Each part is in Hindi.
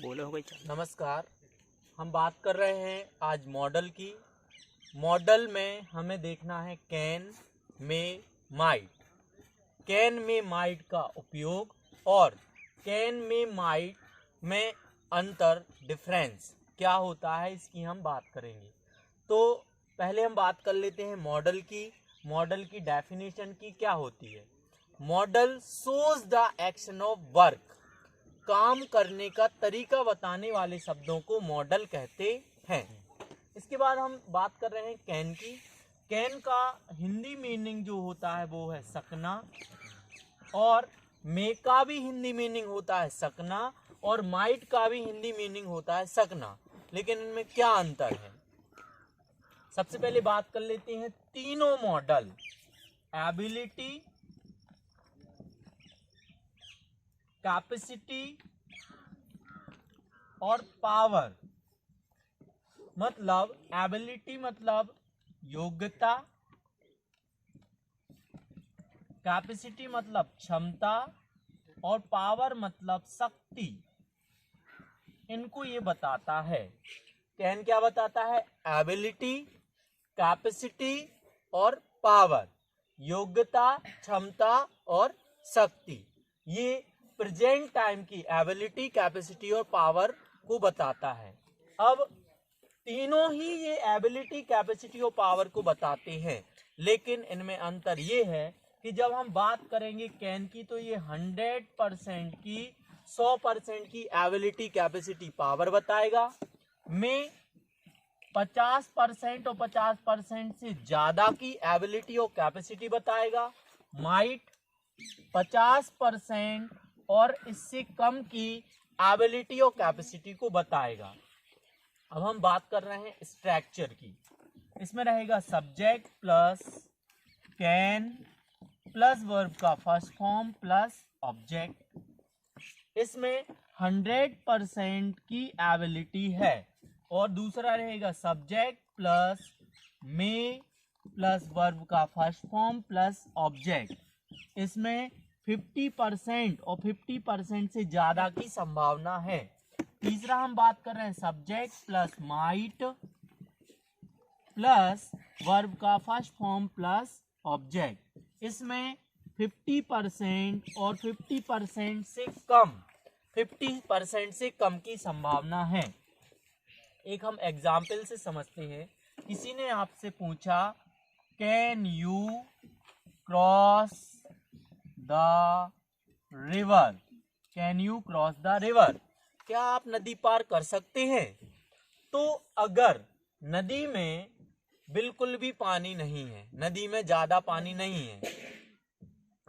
बोले हो गई। नमस्कार। हम बात कर रहे हैं आज मॉडल की। मॉडल में हमें देखना है कैन में माइट। कैन में माइट का उपयोग और कैन में माइट में अंतर, डिफरेंस क्या होता है, इसकी हम बात करेंगे। तो पहले हम बात कर लेते हैं मॉडल की। मॉडल की डेफिनेशन की क्या होती है। Model shows the action of work, काम करने का तरीका बताने वाले शब्दों को मॉडल कहते हैं। इसके बाद हम बात कर रहे हैं कैन की। कैन का हिंदी मीनिंग जो होता है वो है सकना, और मे का भी हिंदी मीनिंग होता है सकना, और माइट का भी हिंदी मीनिंग होता है सकना। लेकिन इनमें क्या अंतर है, सबसे पहले बात कर लेते हैं तीनों मॉडल। एबिलिटी, कैपेसिटी और पावर। मतलब एबिलिटी मतलब योग्यता, कैपेसिटी मतलब क्षमता, और पावर मतलब शक्ति। इनको ये बताता है। कैन क्या बताता है? एबिलिटी, कैपेसिटी और पावर, योग्यता, क्षमता और शक्ति। ये प्रेजेंट टाइम की एबिलिटी, कैपेसिटी और पावर को बताता है। अब तीनों ही ये एबिलिटी, कैपेसिटी और पावर को बताते हैं, लेकिन इनमें अंतर ये है कि जब हम बात करेंगे कैन की तो ये 100% की, 100% की एबिलिटी, कैपेसिटी, पावर बताएगा। में 50% और 50% से ज्यादा की एबिलिटी और कैपेसिटी बताएगा। माइट 50% और इससे कम की एबिलिटी और कैपेसिटी को बताएगा। अब हम बात कर रहे हैं स्ट्रक्चर की। इसमें रहेगा subject plus can plus verb का फर्स्ट फॉर्म प्लस ऑब्जेक्ट। इसमें 100% की एबिलिटी है। और दूसरा रहेगा सब्जेक्ट प्लस मे प्लस वर्ब का फर्स्ट फॉर्म प्लस ऑब्जेक्ट। इसमें 50% और 50% से ज्यादा की संभावना है। तीसरा हम बात कर रहे हैं subject plus might plus verb का फर्स्ट फॉर्म प्लस ऑब्जेक्ट। इसमें 50% और 50% से कम, 50% से कम की संभावना है। एक हम एग्जाम्पल से समझते हैं। किसी ने आपसे पूछा can you cross the river, can you cross the river, क्या आप नदी पार कर सकते हैं? तो अगर नदी में बिल्कुल भी पानी नहीं है, नदी में ज्यादा पानी नहीं है,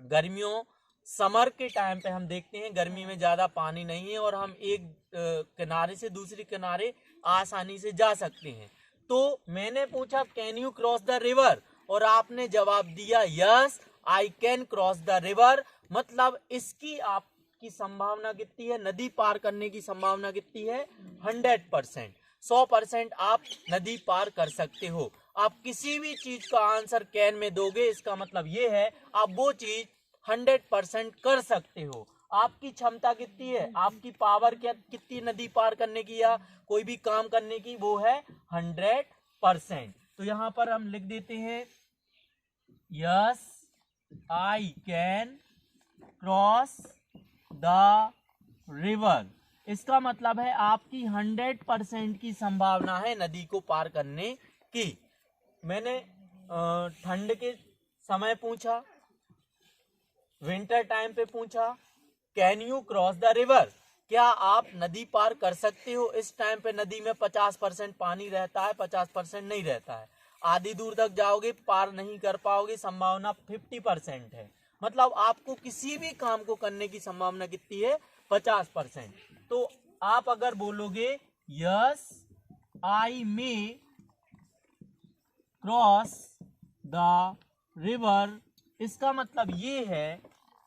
गर्मियों समर के टाइम पे हम देखते हैं गर्मी में ज्यादा पानी नहीं है और हम एक किनारे से दूसरी किनारे आसानी से जा सकते हैं। तो मैंने पूछा can you cross the river, और आपने जवाब दिया yes I can cross the river. मतलब इसकी आपकी संभावना कितनी है, नदी पार करने की संभावना कितनी है? 100%, 100% आप नदी पार कर सकते हो। आप किसी भी चीज का आंसर कैन में दोगे, इसका मतलब ये है आप वो चीज 100% कर सकते हो। आपकी क्षमता कितनी है, आपकी पावर क्या कितनी नदी पार करने की या कोई भी काम करने की, वो है 100%। तो यहां पर हम लिख देते हैं yes I can cross the river. इसका मतलब है आपकी 100% की संभावना है नदी को पार करने की। मैंने ठंड के समय पूछा, विंटर टाइम पे पूछा can you cross the river, क्या आप नदी पार कर सकते हो? इस टाइम पे नदी में 50% पानी रहता है, 50% नहीं रहता है। आधी दूर तक जाओगे पार नहीं कर पाओगे, संभावना 50% है। मतलब आपको किसी भी काम को करने की संभावना कितनी है? 50%। तो आप अगर बोलोगे yes I may cross the river, इसका मतलब ये है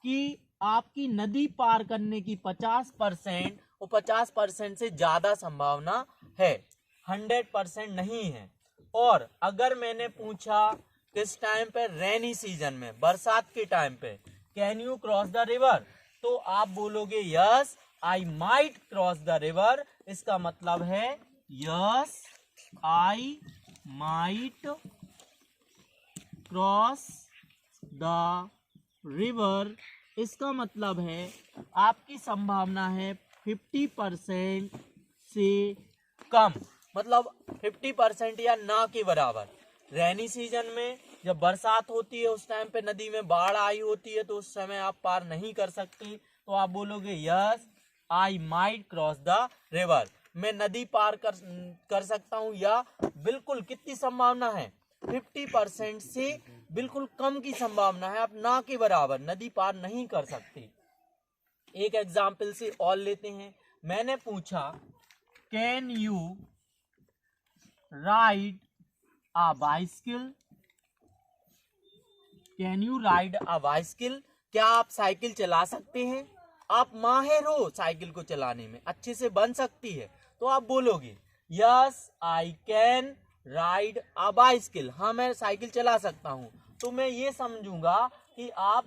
कि आपकी नदी पार करने की 50% और 50% से ज्यादा संभावना है, 100% नहीं है। और अगर मैंने पूछा किस टाइम पे, रेनी सीजन में, बरसात के टाइम पे, can you cross the river, तो आप बोलोगे yes I might cross the river, इसका मतलब है yes I might cross the river, इसका मतलब है आपकी संभावना है 50% से कम, मतलब 50% या ना के बराबर। रेनी सीजन में जब बरसात होती है उस टाइम पे नदी में बाढ़ आई होती है तो उस समय आप पार नहीं कर सकते, तो आप बोलोगे yes I might cross the river, मैं नदी पार कर सकता हूँ, या बिल्कुल कितनी संभावना है 50% से बिल्कुल कम की संभावना है, आप ना के बराबर नदी पार नहीं कर सकते। एक एग्जाम्पल से और लेते हैं, मैंने पूछा can you ride a bicycle, can you ride a bicycle, क्या आप साइकिल चला सकते हैं, आप माहिर हो साइकिल को चलाने में, अच्छे से बन सकती है, तो आप बोलोगे yes I can ride a bicycle, हाँ मैं साइकिल चला सकता हूँ, तो मैं ये समझूंगा कि आप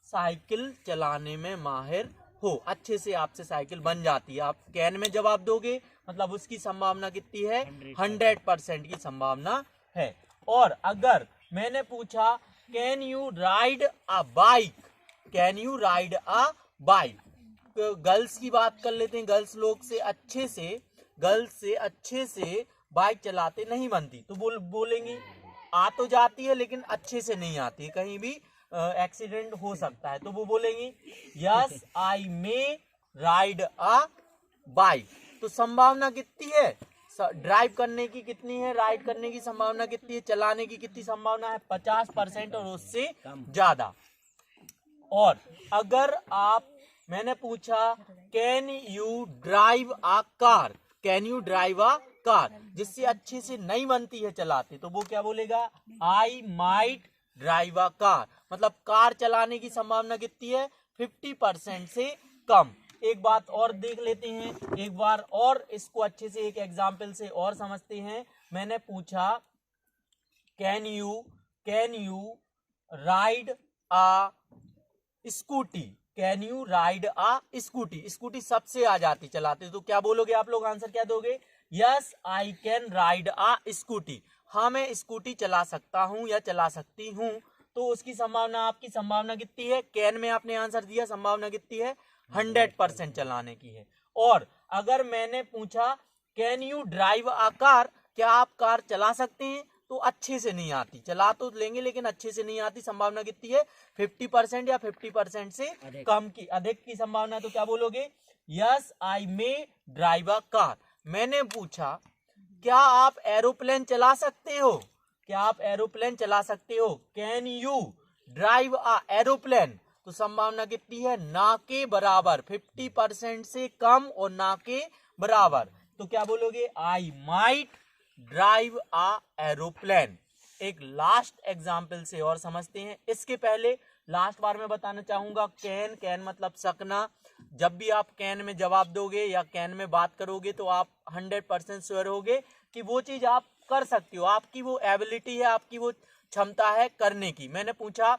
साइकिल चलाने में माहिर हो, अच्छे से आपसे साइकिल बन जाती है। आप कैन में जवाब दोगे मतलब उसकी संभावना कितनी है 100% की संभावना है। और अगर मैंने पूछा can you ride a bike, can you ride a bike, तो गर्ल्स की बात कर लेते हैं, गर्ल्स लोग से अच्छे से बाइक चलाते नहीं बनती, तो बोलेंगी आ तो जाती है लेकिन अच्छे से नहीं आती है, कहीं भी एक्सीडेंट हो सकता है, तो वो बोलेंगी yes I may ride a bike, तो संभावना कितनी है ड्राइव करने की, कितनी है राइड करने की संभावना कितनी है, चलाने की कितनी संभावना है 50% और उससे ज्यादा। और अगर मैंने पूछा can you drive a car, can you drive a car, जिससे अच्छे से नहीं बनती है चलाते, तो वो क्या बोलेगा I might drive a car, मतलब कार चलाने की संभावना कितनी है 50% से कम। एक बात और देख लेते हैं, एक बार और इसको अच्छे से एक एग्जाम्पल से और समझते हैं। मैंने पूछा can you ride a scooty, can you ride a scooty, scooty सबसे आ जाती चलाते, तो क्या बोलोगे आप लोग, आंसर क्या दोगे yes I can ride a scooty, हाँ मैं स्कूटी चला सकता हूँ या चला सकती हूँ, तो उसकी संभावना, आपकी संभावना कितनी है, कैन में आपने आंसर दिया, संभावना कितनी है 100% चलाने की है। और अगर मैंने पूछा can you drive a car, क्या आप कार चला सकते हैं, तो अच्छे से नहीं आती, चला तो लेंगे लेकिन अच्छे से नहीं आती, संभावना कितनी है 50% या 50% से कम की, अधिक की संभावना, तो क्या बोलोगे yes I may drive a car. मैंने पूछा क्या आप एरोप्लेन चला सकते हो, क्या आप एरोप्लेन चला सकते हो, can you drive a aeroplane, तो संभावना कितनी है ना के बराबर, 50% से कम और ना के बराबर, तो क्या बोलोगे I might drive a aeroplane. एक लास्ट एग्जाम्पल से और समझते हैं, इसके पहले लास्ट बार मैं बताना चाहूंगा कैन मतलब सकना, जब भी आप कैन में जवाब दोगे या कैन में बात करोगे तो आप 100% श्योर होगे कि वो चीज आप कर सकते हो, आपकी वो एबिलिटी है, आपकी वो क्षमता है करने की। मैंने पूछा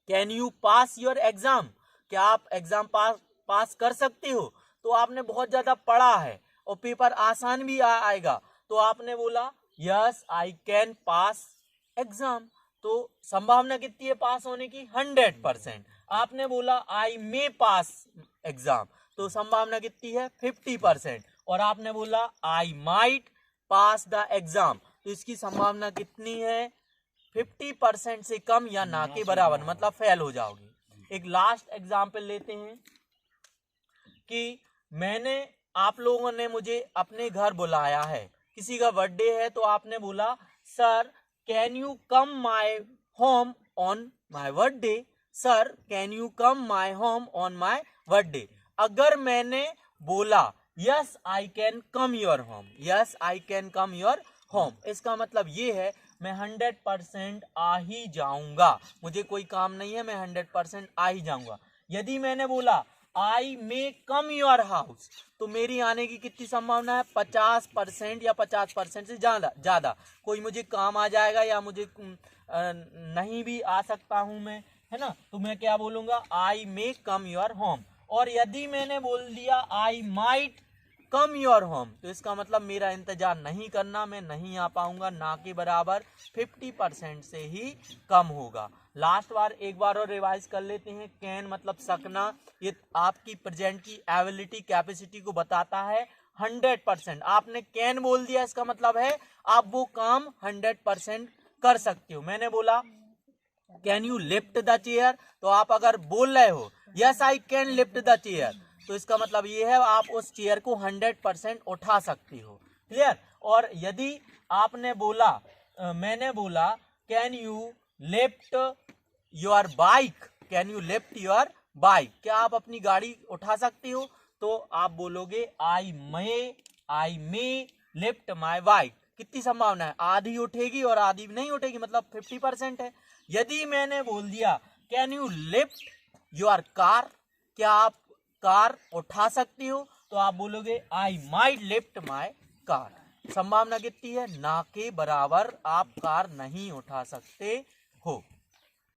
can you pass your exam, क्या आप एग्जाम पास कर सकते हो, तो आपने बहुत ज्यादा पढ़ा है और पेपर आसान भी आएगा, तो आपने बोला yes I can pass exam, तो संभावना कितनी है पास होने की 100%। आपने बोला आई मे पास एग्जाम, तो संभावना कितनी है 50%। और आपने बोला I might pass the exam, तो इसकी संभावना कितनी है 50% से कम या ना के बराबर, मतलब फेल हो जाओगे। एक लास्ट एग्जाम्पल लेते हैं कि आप लोगों ने मुझे अपने घर बुलाया है, किसी का बर्थडे है, तो आपने बोला sir can you come my home on my birthday, sir can you come my home on my birthday. अगर मैंने बोला yes I can come your home, yes I can come your home, इसका मतलब ये है मैं 100% आ ही जाऊंगा, मुझे कोई काम नहीं है, मैं 100% आ ही जाऊंगा। यदि मैंने बोला आई मे कम योर हाउस, तो मेरी आने की कितनी संभावना है 50% या 50% से ज्यादा, कोई मुझे काम आ जाएगा या मुझे नहीं भी आ सकता हूं मैं, है ना, तो मैं क्या बोलूंगा आई मे कम योर होम। और यदि मैंने बोल दिया I might come your home, तो इसका मतलब मेरा इंतजार नहीं करना, मैं नहीं आ पाऊंगा, ना के बराबर 50% से ही कम होगा। लास्ट बार एक बार और रिवाइज कर लेते हैं। कैन मतलब सकना, ये आपकी प्रेजेंट की एबिलिटी कैपेसिटी को बताता है 100%। आपने कैन बोल दिया, इसका मतलब है आप वो काम 100% कर सकते हो। मैंने बोला can you lift the chair, तो आप अगर बोल रहे हो yes I can lift the chair, तो इसका मतलब ये है आप उस चेयर को 100% उठा सकते हो। क्लियर। और यदि आपने बोला मैंने बोला can you lift your bike, can you lift your bike, क्या आप अपनी गाड़ी उठा सकते हो, तो आप बोलोगे आई मे लिफ्ट माई बाइक। कितनी संभावना है, आधी उठेगी और आधी नहीं उठेगी, मतलब 50% है। यदि मैंने बोल दिया can you lift your car, क्या आप कार उठा सकती हो, तो आप बोलोगे I might lift my car. संभावना कितनी है, ना के बराबर आप कार नहीं उठा सकते हो।